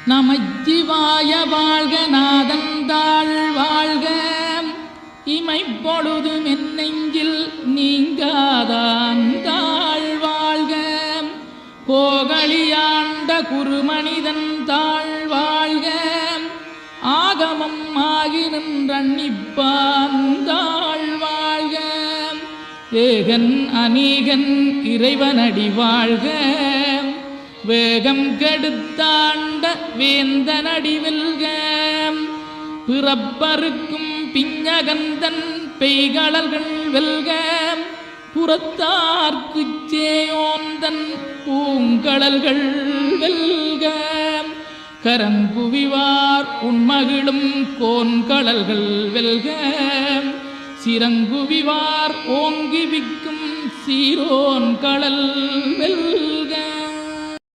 நமச்சிவாய வாழ்க நாதந்தாள் வாழ்க இமைப்பொழுது மென்னெஞ்சில் நீங்காதாந்தாள் வாழ்க கோகலியாண்ட குருமனிதன் தாழ் வாழ்க ஆகமம் ஆகி நின்றன்னிப்பாந்தாள் வாழ்க ஏகன் அநீகன் இறைவனடி வாழ்க வேகம் கெடுத்தாண்ட வேந்தனடி வெல்க பிறப்பருக்கும் பிஞகந்தன் பெய்களர்கள் வெல்க புறத்தார்க்குச் சேயோந்தன் பூங்கடல்கள் வெல்க கரங்குவிவார் உண்மகிழும் கோன்கடல்கள் வெல்க சிறங்குவிவார் ஓங்கி விக்கும் சீரோன் கடல் வெல்க.